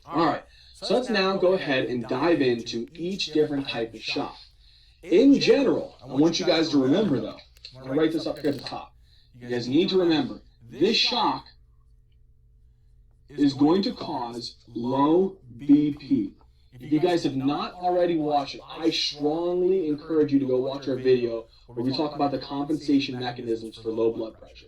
All right, so let's now go ahead and dive into each different type of shock. In general, I want you guys to remember, though, I'm going to write this up here at the top. You guys need to remember, this shock is going to cause low BP. If you guys have not already watched it, I strongly encourage you to go watch our video where we talk about the compensation mechanisms for low blood pressure.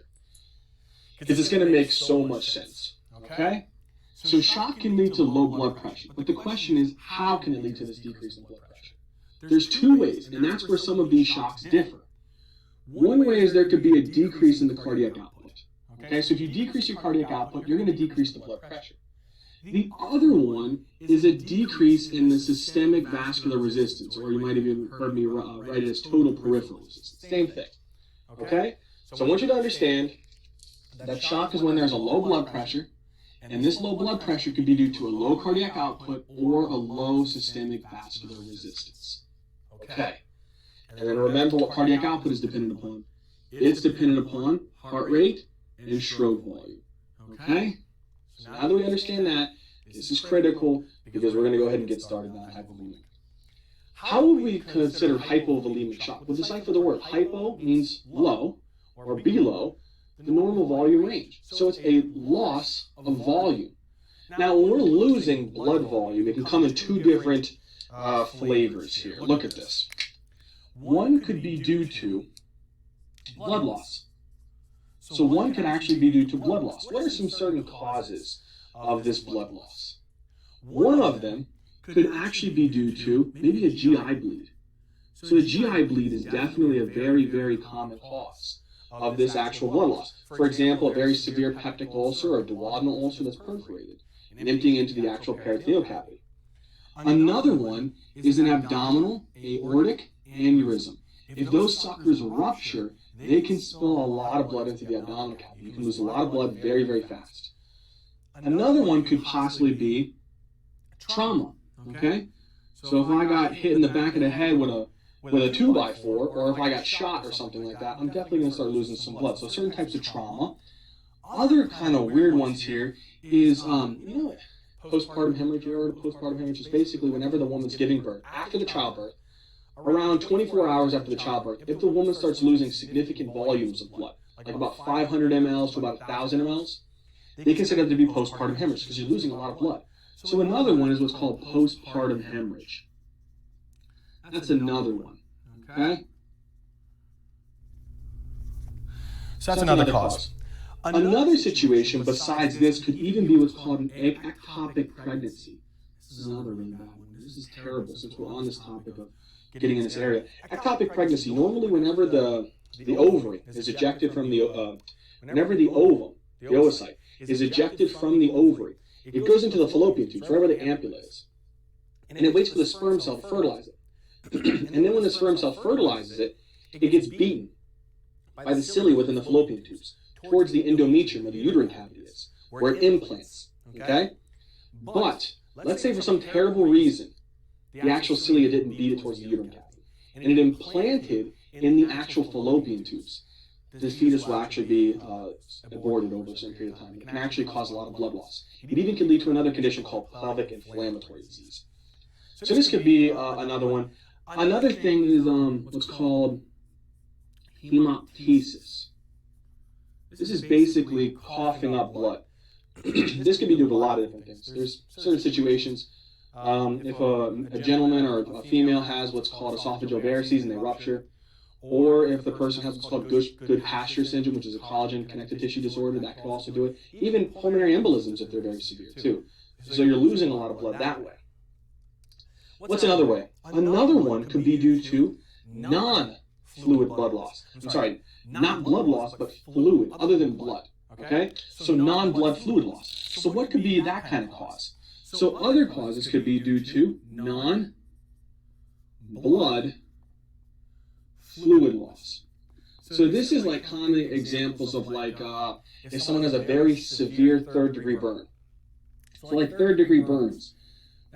Because it's going to make so much sense, okay? So shock can lead to low blood pressure, but the question is, how can it lead to this decrease in blood pressure? There's two ways, and that's where some of these shocks differ. One way is there could be a decrease in the cardiac output. Okay, so if you decrease your cardiac output, you're going to decrease the blood pressure. The other one is a decrease in the systemic vascular resistance, or you might have even heard me write it as total peripheral resistance. Same thing. Okay? So I want you to understand that shock is when there's a low blood pressure, and this low blood pressure could be due to a low cardiac output or a low systemic vascular resistance. Okay? And then remember what cardiac output is dependent upon. It's dependent upon heart rate and stroke volume. Okay? So now that we understand that, this is critical because we're going to go ahead and get started on hypovolemic. How would we consider hypovolemic shock? Well, decipher the word. Hypo means low or below the normal volume range. So it's a loss of volume. Now, when we're losing blood volume, it can come in two different flavors here. Look at this. One could be due to blood loss. So one could actually be due to blood loss. What are some certain causes of this blood loss? One of them could actually be due to maybe a GI bleed. So a GI bleed is definitely a very, very common cause of this actual blood loss. For example, a very severe peptic ulcer or duodenal ulcer that's perforated and emptying into the actual peritoneal cavity. Another one is an abdominal aortic aneurysm. If those suckers rupture, they can spill a lot of blood into the abdominal cavity. You can lose a lot of blood very, very fast. Another one could possibly be trauma, okay? So if I got hit in the back of the head with a 2x4, or if I got shot or something like that, I'm definitely going to start losing some blood. So certain types of trauma. Other kind of weird ones here is, postpartum hemorrhage. You heard of postpartum hemorrhage? Is basically whenever the woman's giving birth, after the childbirth, around 24 hours after the childbirth, if the woman starts losing significant volumes of blood, like about 500 mLs to about 1,000 mLs, they consider it to be postpartum hemorrhage because you're losing a lot of blood. So another one is what's called postpartum hemorrhage. That's another one, okay? So that's another cause. Another situation besides this could even be what's called an ectopic pregnancy. This is another really bad one. This is terrible since we're on this topic of getting in this area. Ectopic pregnancy, normally whenever the ovary is ejected from the, whenever the ovum, the oocyte, is ejected from the ovary, it goes into the fallopian tubes, wherever the ampulla is. And it waits for the sperm cell to fertilize it. And then when the sperm cell fertilizes it, it gets beaten by the cilia within the fallopian tubes towards the endometrium, where the uterine cavity is, where it implants, okay? But let's say for some terrible reason, the actual cilia didn't beat it towards the uterine cavity, and it implanted in the actual fallopian tubes. This fetus will actually be aborted over a certain period of time. It can actually cause a lot of blood loss. It even can lead to another condition called pelvic inflammatory disease. So this could be another one. Another thing is what's called hemoptysis. This is basically coughing up blood. This could be due to a lot of different things. There's certain situations. If a gentleman or a female has what's called esophageal varices and they rupture, or if the person has what's called Goodpasture syndrome, which is a collagen connective tissue disorder, that can also do it. Even pulmonary embolisms if they're very severe too. So you're losing a lot of blood that way. What's another way? Another one could be due to non-fluid blood loss. I'm sorry, not blood loss, but fluid, other than blood. Okay? So non-blood fluid loss. So what could be that kind of cause? So other causes could be due to non-blood fluid loss. So this is like common examples of like if someone has a very severe third-degree burn. So like third-degree burns.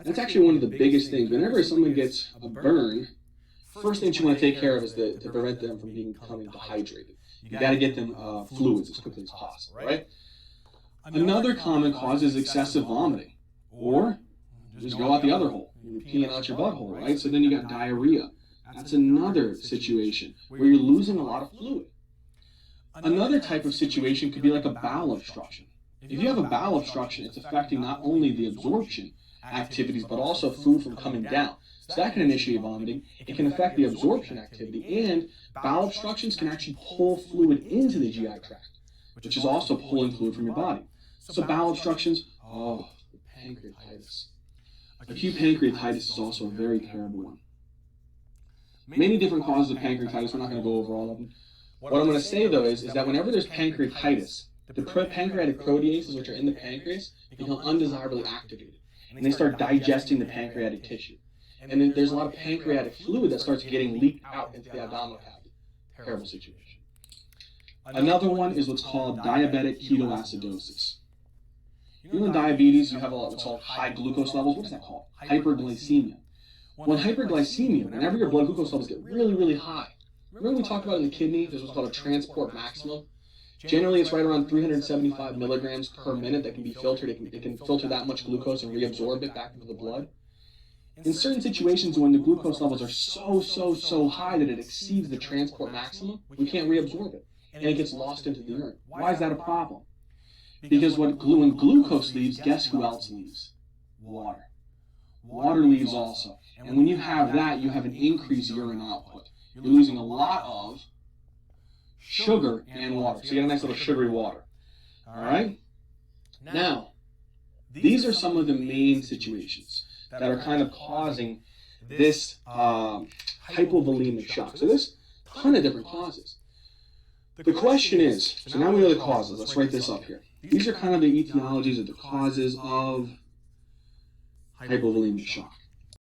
That's actually one of the biggest things. Whenever someone gets a burn, first thing you want to take care of is to prevent them from becoming dehydrated. You got to get them fluids as quickly as possible, right? Another common cause is excessive vomiting Or just go out the other hole. You're peeing out your butthole, right? So then you got diarrhea. That's another situation where you're losing a lot of fluid. Another type of situation could be like a bowel obstruction. If you have a bowel obstruction, it's affecting not only the absorption activities, but also food from coming down. So that can initiate vomiting. It can affect the absorption activity, and bowel obstructions can actually pull fluid into the GI tract, which is also pulling fluid from your body. So bowel obstructions, pancreatitis. Acute pancreatitis is also a very terrible one. Many different causes of pancreatitis. We're not going to go over all of them. What I'm going to say, though, is that whenever there's pancreatitis, the pancreatic proteases, which are in the pancreas, become undesirably activated, and they start digesting the pancreatic tissue. And then there's a lot of pancreatic fluid that starts getting leaked out into the abdominal cavity. Terrible situation. Another one is what's called diabetic ketoacidosis. You know, in diabetes, you have what's called high glucose levels. What is that called? Hyperglycemia. Well, in hyperglycemia, whenever your blood glucose levels get really, really high, remember we talked about in the kidney, there's what's called a transport maximum. Generally, it's right around 375 milligrams per minute that can be filtered. It can filter that much glucose and reabsorb it back into the blood. In certain situations, when the glucose levels are so high that it exceeds the transport maximum, we can't reabsorb it, and it gets lost into the urine. Why is that a problem? Because when glucose leaves, guess who else leaves? Water. Water leaves also. And when you have that, you have an increased urine output. You're losing a lot of sugar and water. So you get a nice little sugary water. All right? Now, these are some of the main situations that are kind of causing this hypovolemic shock. So there's a ton of different causes. The question is, so now we know the causes. Let's write this up here. These are kind of the etiologies or the causes of hypovolemic shock.